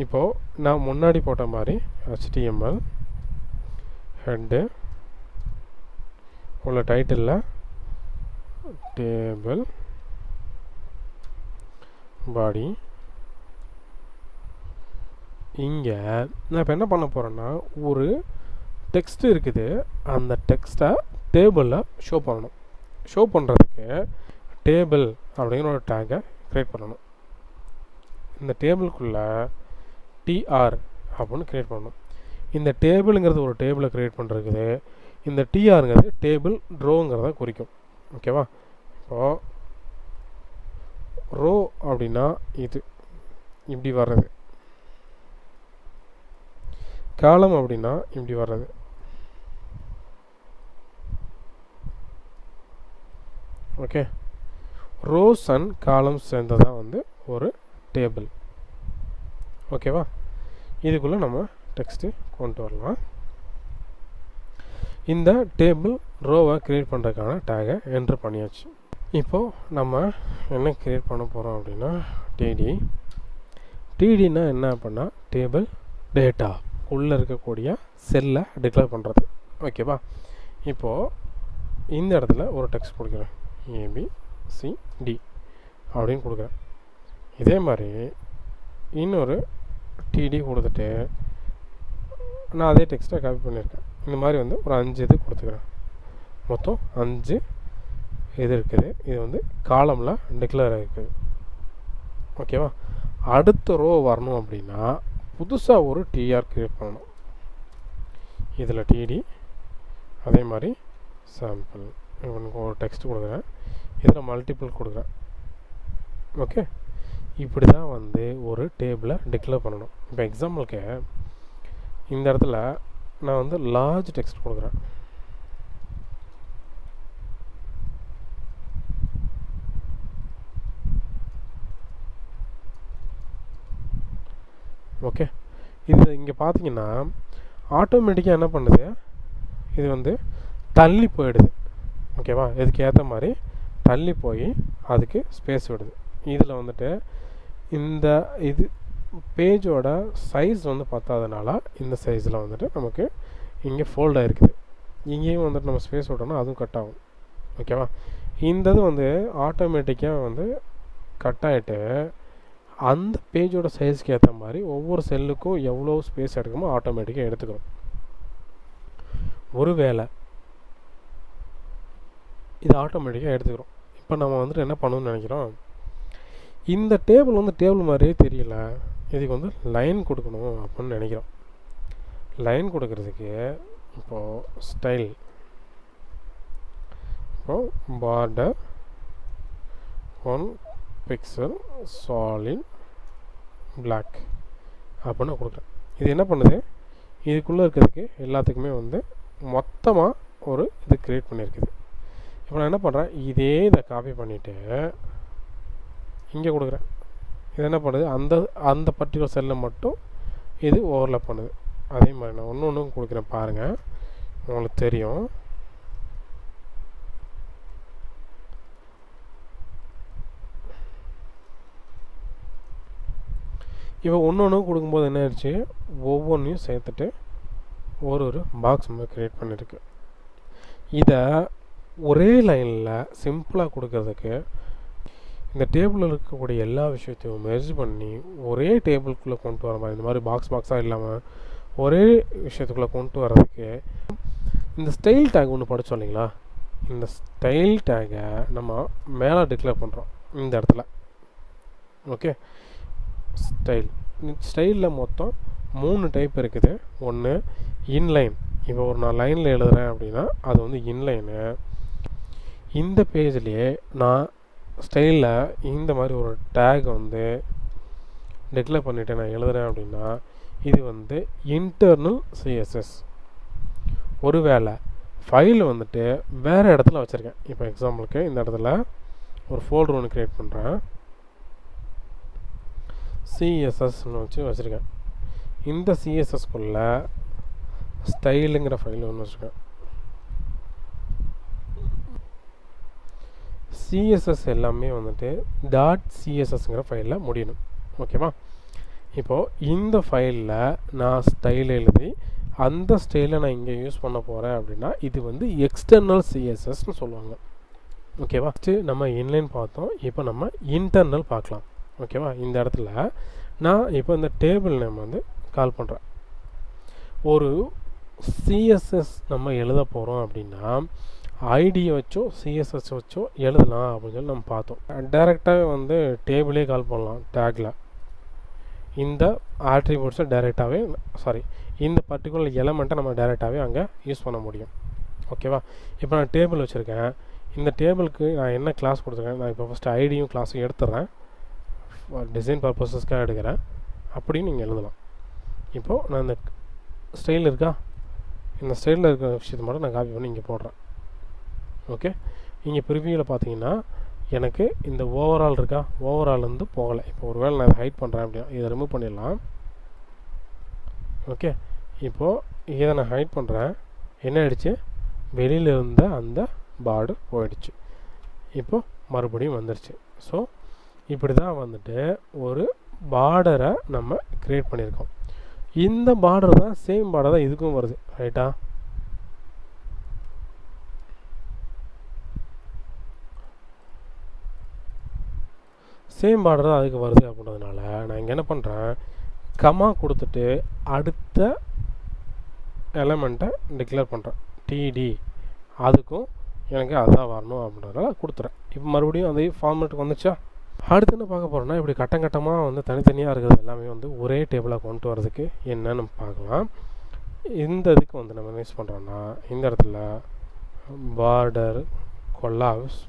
இப்போது நான் முன்னாடி போட்ட மாதிரி HTML ஹெட்டு உள்ள டைட்டிலில் டேபிள் பாடி. இங்கே நான் இப்போ என்ன பண்ண போகிறேன்னா ஒரு டெக்ஸ்ட் இருக்குது, அந்த டெக்ஸ்ட்டை டேபிளில் ஷோ பண்ணணும். ஷோ பண்ணுறதுக்கு டேபிள் அப்படிங்கிற ஒரு டேகை க்ரியேட் பண்ணணும். இந்த டேபிளுக்குள்ளே TR அப்படின்னு க்ரியேட் பண்ணணும். இந்த டேபிளுங்கிறது ஒரு டேபிளை க்ரியேட் பண்ணுறதுக்கு இந்த TRங்கிறது டேபிள் ரோங்கிறத குறிக்கும். ஓகேவா? இப்போது ரோ அப்படின்னா இது இப்படி வர்றது, காலம் அப்படின்னா இப்படி வர்றது. ஓகே, ரோஸ் அண்ட் காலம்ஸ் சேர்ந்ததான் வந்து ஒரு டேபிள். ஓகேவா? இதுக்குள்ளே நம்ம டெக்ஸ்ட்டு கொண்டு வரலாம். இந்த டேபிள் ரோவை க்ரியேட் பண்ணுறதுக்கான டேகை என்ட்ரு பண்ணியாச்சு. இப்போது நம்ம என்ன க்ரியேட் பண்ண போகிறோம் அப்படின்னா டிடினா என்ன அப்படின்னா டேபிள் டேட்டா உள்ளே இருக்கக்கூடிய செல்லை டிக்ளேர் பண்ணுறது. ஓகேவா? இப்போது இந்த இடத்துல ஒரு டெக்ஸ்ட் கொடுக்குறேன், ABCD அப்படின்னு கொடுக்குறேன். இதே மாதிரி இன்னொரு TD கொடுத்துட்டு நான் அதே டெக்ஸ்ட்டை காப்பி பண்ணியிருக்கேன். இந்த மாதிரி வந்து ஒரு 5 இது கொடுத்துக்கிறேன். மொத்தம் 5 இது இருக்குது. இது வந்து காலமில் டிக்ளேர் ஆகிருக்குது. ஓகேவா? அடுத்த ரோ வரணும் அப்படின்னா புதுசாக ஒரு TR க்ரியேட் பண்ணணும். இதில் TD அதே மாதிரி சாம்பிள் இவனுக்கு ஒரு டெக்ஸ்ட் கொடுக்குறேன், இதில் மல்டிபிள் கொடுக்குறேன். ஓகே, இப்படி தான் வந்து ஒரு டேபிளை டிக்ளேர் பண்ணணும். இப்போ எக்ஸாம்பிளுக்கு இந்த இடத்துல நான் வந்து லார்ஜ் டெக்ஸ்ட் கொடுக்குறேன். ஓகே, இது இங்கே பார்த்தீங்கன்னா ஆட்டோமேட்டிக்காக என்ன பண்ணுது, இது வந்து தள்ளி போயிடுது. ஓகேவா? இதுக்கு ஏற்ற மாதிரி தள்ளி போய் அதுக்கு ஸ்பேஸ் விடுது. இதில் வந்துட்டு இந்த இது பேஜோட சைஸ் வந்து பத்தாதனால இந்த சைஸில் வந்துட்டு நமக்கு இங்கே ஃபோல்ட் ஆகிருக்குது. இங்கேயும் வந்துட்டு நம்ம ஸ்பேஸ் விட்டோம்னா அதுவும் கட் ஆகும். ஓகேவா? இந்த இது வந்து ஆட்டோமேட்டிக்காக வந்து கட் ஆகிட்டு அந்த பேஜோட சைஸ்க்கு ஏற்ற மாதிரி ஒவ்வொரு செல்லுக்கும் எவ்வளோ ஸ்பேஸ் எடுக்குமோ ஆட்டோமேட்டிக்காக எடுத்துக்கணும். ஒருவேளை இது ஆட்டோமேட்டிக்காக எடுத்துக்கிறோம். இப்போ நம்ம வந்துட்டு என்ன பண்ணணும்னு நினைக்கிறோம், இந்த டேபிள் வந்து டேபிள் மாதிரியே தெரியல, இதுக்கு வந்து லைன் கொடுக்கணும் அப்படின்னு நினைக்கிறோம். லைன் கொடுக்கறதுக்கு இப்போது ஸ்டைல், இப்போது பார்டர் 1 pixel solid black அப்படின்னு கொடுக்குறேன். இது என்ன பண்ணுது, இதுக்குள்ளே இருக்கிறதுக்கு எல்லாத்துக்குமே வந்து மொத்தமாக ஒரு இது க்ரியேட் பண்ணியிருக்குது. இப்போ நான் என்ன பண்ணுறேன், இதே இதை காப்பி பண்ணிவிட்டு இங்கே கொடுக்குறேன். இது என்ன பண்ணுது, அந்த பர்டிகுலர் செல்லில் மட்டும் இது ஓவர்லாப் பண்ணுது. அதே மாதிரி நான் ஒன்று கொடுக்குறேன் பாருங்கள், உங்களுக்கு தெரியும். இப்போ ஒன்று கொடுக்கும்போது என்ன ஆயிடுச்சு, ஒவ்வொன்றையும் சேர்த்துட்டு ஒரு பாக்ஸ் மாதிரி க்ரியேட் பண்ணியிருக்கு. இதை ஒரே லைனில் சிம்பிளாக கொடுக்கறதுக்கு இந்த டேபிளில் இருக்கக்கூடிய எல்லா விஷயத்தையும் மெர்ஜ் பண்ணி ஒரே டேபிளுக்குள்ளே கொண்டு வர மாதிரி, இந்த மாதிரி பாக்ஸாக இல்லாமல் ஒரே விஷயத்துக்குள்ளே கொண்டு வர்றதுக்கு இந்த ஸ்டைல் டேக் ஒன்று படித்தோம் இல்லைங்களா, இந்த ஸ்டைல் டேகை நம்ம மேலே டிக்ளேர் பண்ணுறோம் இந்த இடத்துல. ஓகே, ஸ்டைலில் மொத்தம் 3 டைப் இருக்குது. ஒன்று இன்லைன், இப்போ ஒரு நான் லைனில் எழுதுகிறேன் அப்படின்னா அது வந்து இன்லைனு. இந்த பேஜ்லேயே நான் ஸ்டைலில் இந்த மாதிரி ஒரு டேக் வந்து டிக்ளேர் பண்ணிவிட்டு நான் எழுதுகிறேன் அப்படின்னா இது வந்து இன்டர்னல் CSS. ஒருவேளை ஃபைல் வந்துட்டு வேறு இடத்துல வச்சுருக்கேன், இப்போ எக்ஸாம்பிளுக்கு இந்த இடத்துல ஒரு ஃபோல்டர் ஒன்று க்ரியேட் பண்ணுறேன், CSSன்னு வச்சுருக்கேன். இந்த CSSக்குள்ளே ஸ்டைலுங்கிற ஃபைல் ஒன்று வச்சுருக்கேன். CSS எல்லாமே வந்துட்டு .cssங்கிற ஃபைலில் முடியணும். ஓகேவா? இப்போது இந்த ஃபைலில் நான் ஸ்டைல் எழுதி அந்த ஸ்டைலை நான் இங்கே யூஸ் பண்ண போகிறேன் அப்படின்னா இது வந்து எக்ஸ்டர்னல் சிஎஸ்எஸ்ன்னு சொல்லுவாங்க. ஓகேவா? ஃபஸ்ட்டு நம்ம இன்லைன் பார்த்தோம், இப்போ நம்ம இன்டர்னல் பார்க்கலாம். ஓகேவா? இந்த இடத்துல நான் இப்போ இந்த டேபிள் நேம் வந்து கால் பண்ணுறேன். ஒரு சிஎஸ்எஸ் நம்ம எழுத போகிறோம் அப்படின்னா ஐடியை வச்சோ சிஎஸ்எஸ் வச்சோ எழுதலாம் அப்படின்னு சொல்லி நம்ம பார்த்தோம். டைரெக்டாகவே வந்து டேபிளே கால் பண்ணலாம். டேக்கில் இந்த ஆட்ரிபியூட்ஸை டைரெக்டாகவே இந்த பர்டிகுலர் எலமெண்ட்டை நம்ம டைரெக்டாகவே அங்கே யூஸ் பண்ண முடியும். ஓகேவா? இப்போ நான் டேபிள் வச்சுருக்கேன். இந்த டேபிளுக்கு நான் என்ன கிளாஸ் கொடுத்துருக்கேன், நான் இப்போ ஃபஸ்ட்டு ஐடியும் கிளாஸும் எடுத்துடுறேன், டிசைன் பர்பஸஸ்க்காக எடுக்கிறேன். அப்படின்னு நீங்கள் எழுதலாம். இப்போது நான் இந்த ஸ்டைல் இருக்கா, இந்த ஸ்டைலில் இருக்கிற விஷயத்தை மட்டும் நான் காப்பி பண்ணி இங்கே போடுறேன். ஓகே, இங்கே ப்ரிவியூவில் பார்த்தீங்கன்னா எனக்கு இந்த ஓவரால் இருக்கா, ஓவரால் வந்து போகலை. இப்போ ஒரு வேளை நான் இதை ஹைட் பண்ணுறேன் அப்படின்னா இதை ரிமூவ் பண்ணிடலாம். ஓகே, இப்போது இதை நான் ஹைட் பண்ணுறேன். என்ன ஆயிடுச்சு, வெளியில் இருந்த அந்த பார்டர் போயிடுச்சு. இப்போது மறுபடியும் வந்துடுச்சு. ஸோ இப்படி தான் வந்துட்டு ஒரு பார்டரை நம்ம க்ரியேட் பண்ணியிருக்கோம். இந்த பார்டர் தான் சேம் பார்டர் தான் இதுக்கும் வருது. ரைட்டா? சேம் பார்டர் தான் அதுக்கு வருது அப்படின்றதுனால நான் இங்கே என்ன பண்ணுறேன், கமா கொடுத்துட்டு அடுத்த எலமெண்ட்டை டிக்ளேர் பண்ணுறேன். டிடி அதுக்கும் எனக்கு அதுதான் வரணும் அப்படின்றதுனால கொடுத்துறேன். இப்போ மறுபடியும் அதே ஃபார்மேட்டுக்கு வந்துச்சா. அடுத்து என்ன பார்க்க போகிறோன்னா, இப்படி கட்டங்கட்டமாக வந்து தனித்தனியாக இருக்கிறது எல்லாமே வந்து ஒரே டேபிளாக கொண்டு வரதுக்கு என்னன்னு பார்க்கலாம். இந்த இதுக்கு வந்து நம்ம யூஸ் பண்ணுறோன்னா இந்த இடத்துல பார்டர் கொலாப்ஸ்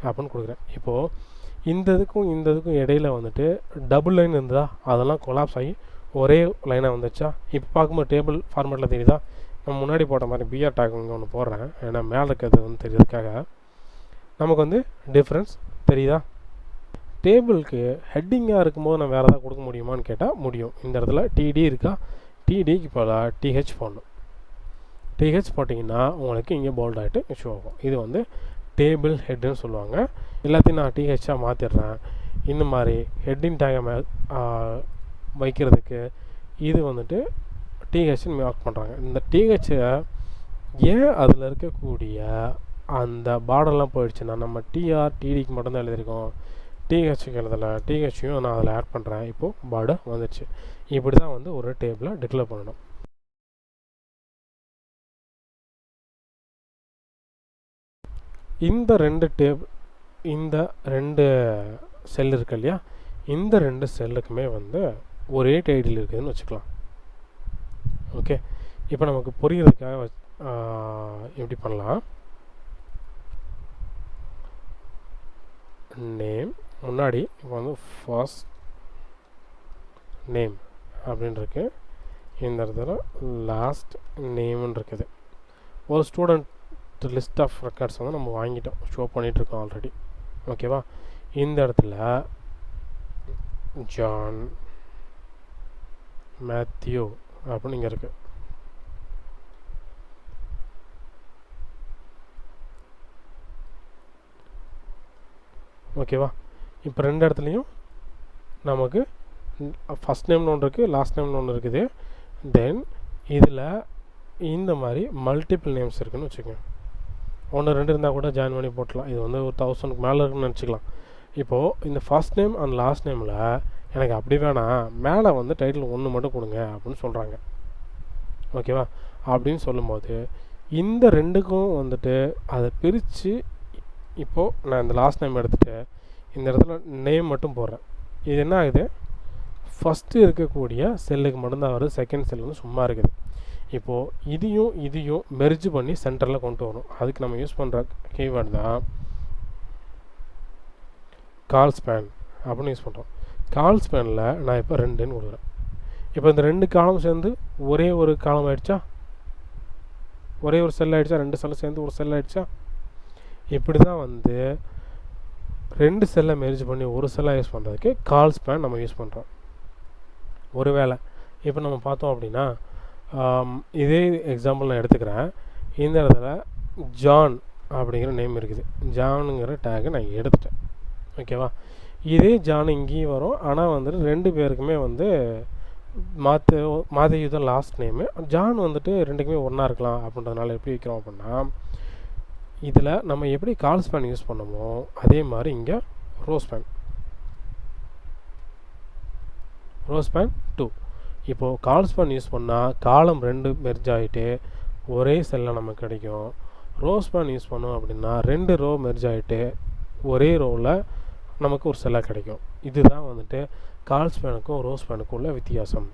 அப்படின்னு கொடுக்குறேன். இப்போது இந்த இதுக்கும் இடையில வந்துட்டு டபுள் லைன் இருந்ததா, அதெல்லாம் கொலாப்ஸ் ஆகி ஒரே லைனாக வந்துச்சா. இப்போ பார்க்கும்போது டேபிள் ஃபார்மேட்டில் தெரியுதா, நம்ம முன்னாடி போட்ட மாதிரி பிஆர் டேக் இங்கே ஒன்று போடுறேன். ஏன்னா மேலே இருக்கிறது வந்து தெரியறதுக்காக நமக்கு வந்து டிஃப்ரென்ஸ் தெரியுதா. டேபிளுக்கு ஹெட்டிங்காக இருக்கும்போது நான் வேறு ஏதாவது கொடுக்க முடியுமான்னு கேட்டால் முடியும். இந்த இடத்துல டிடி இருக்கா, டிடிக்கு இப்போ டிஹெச் போடணும். டிஹெச் போட்டிங்கன்னா உங்களுக்கு இங்கே போல்ட் ஆகிட்டு இஷ்யூ ஆகும். இது வந்து டேபிள் ஹெட்டுன்னு சொல்லுவாங்க. எல்லாத்தையும் நான் டிஹெச்சாக மாற்றிடுறேன். இந்த மாதிரி ஹெட்டிங் டேகை வைக்கிறதுக்கு இது வந்துட்டு டிஹெச்னு மார்க் பண்ணுறாங்க. இந்த டிஹெச்சை ஏன் அதில் இருக்கக்கூடிய அந்த பார்டர்லாம் போயிடுச்சுன்னா நம்ம டிடிக்கு மட்டும்தான் எழுதியிருக்கோம், டிஹெச்சுக்கு எழுதலை. டிஹெச்சையும் நான் அதில் ஆட் பண்ணுறேன். இப்போது பார்டர் வந்துடுச்சு. இப்படி தான் வந்து ஒரு டேபிளை டிக்ளேர் பண்ணணும். இந்த ரெண்டு செல் இருக்கு இல்லையா, இந்த ரெண்டு செல்லுக்குமே வந்து ஒரே டைட்டில் இருக்குதுன்னு வச்சுக்கலாம். ஓகே, இப்போ நமக்கு புரிகிறதுக்காக எப்படி பண்ணலாம், நேம் முன்னாடி இப்போ வந்து ஃபர்ஸ்ட் நேம் அப்படின்னு இருக்கு, இந்த இடத்துல லாஸ்ட் நேம்னு இருக்குது. ஒரு ஸ்டூடெண்ட் லிஸ்ட் ஆஃப் ரெக்கார்ட்ஸ் வந்து நம்ம வாங்கிட்டோம், ஷோ பண்ணிகிட்ருக்கோம் ஆல்ரெடி. ஓகேவா? இந்த இடத்துல ஜான் மேத்யூ அப்படின்னு இங்கே இருக்குது. ஓகேவா? இப்போ ரெண்டு இடத்துலையும் நமக்கு ஃபஸ்ட் நேம்னு ஒன்று இருக்குது, லாஸ்ட் நேம்னு ஒன்று இருக்குது. தென் இதில் இந்த மாதிரி மல்டிபிள் நேம்ஸ் இருக்குதுன்னு வச்சுக்கோங்க. ஒன்று ரெண்டு இருந்தால் கூட ஜாயின் பண்ணி போட்டலாம். இது வந்து ஒரு 1000க்கு மேலே இருக்குன்னு நினச்சிக்கலாம். இப்போது இந்த ஃபஸ்ட் நேம் அண்ட் லாஸ்ட் நேமில் எனக்கு அப்படி வேணாம், மேலே வந்து டைட்டில் ஒன்று மட்டும் கொடுங்க அப்படின்னு சொல்கிறாங்க. ஓகேவா? அப்படின்னு சொல்லும்போது இந்த ரெண்டுக்கும் வந்துட்டு அதை பிரித்து இப்போது நான் இந்த லாஸ்ட் நேம் எடுத்துகிட்டு இந்த இடத்துல நேம் மட்டும் போடுறேன். இது என்ன ஆகுது, ஃபஸ்ட்டு இருக்கக்கூடிய செல்லுக்கு மட்டும்தான் வருது, செகண்ட் செல் வந்து சும்மா இருக்குது. இப்போது இதையும் மெர்ஜ் பண்ணி சென்டரில் கொண்டு வரணும். அதுக்கு நம்ம யூஸ் பண்ணுற கீவேர்டு தான் கால் ஸ்பேன் அப்படின்னு யூஸ் பண்ணுறோம். கால் ஸ்பேனில் நான் இப்போ 2ன்னு கொடுக்குறேன். இப்போ இந்த 2 காலம் சேர்ந்து ஒரே ஒரு காலம் ஆகிடுச்சா, ஒரே ஒரு செல் ஆகிடுச்சா, 2 செல்லை சேர்ந்து ஒரு செல் ஆகிடுச்சா. இப்படி தான் வந்து 2 செல்லை மெர்ஜ் பண்ணி ஒரு செல்லாக யூஸ் பண்ணுறதுக்கு கால் ஸ்பேன் நம்ம யூஸ் பண்ணுறோம். ஒருவேளை இப்போ நம்ம பார்த்தோம் அப்படின்னா இதே எக்ஸாம்பிள் நான் எடுத்துக்கிறேன். இந்த இடத்துல ஜான் அப்படிங்கிற நேம் இருக்குது, ஜானுங்கிற டேகை நான் எடுத்துட்டேன். ஓகேவா? இதே ஜான் இங்கேயும் வரும். ஆனால் வந்துட்டு 2 பேருக்குமே வந்து மாதேயூ தான் லாஸ்ட் நேமு. ஜான் வந்துட்டு 2க்குமே ஒன்றா இருக்கலாம் அப்படின்றதுனால எப்படி வைக்கிறோம் அப்படின்னா, இதில் நம்ம எப்படி கால் ஸ்பேன் யூஸ் பண்ணமோ அதே மாதிரி இங்கே ரோ ஸ்பேன் 2. இப்போது கால் ஸ்பேன் யூஸ் பண்ணால் காலம் 2 மெர்ஜ் ஆகிட்டு ஒரே செல்லில் நமக்கு கிடைக்கும். ரோ ஸ்பேன் யூஸ் பண்ணோம் அப்படின்னா 2 ரோ மெர்ஜ் ஆகிட்டு ஒரே ரோவில் நமக்கு ஒரு செல்லாக கிடைக்கும். இதுதான் வந்துட்டு கால் ஸ்பேனுக்கும் ரோ ஸ்பேனுக்கும் உள்ள வித்தியாசம்.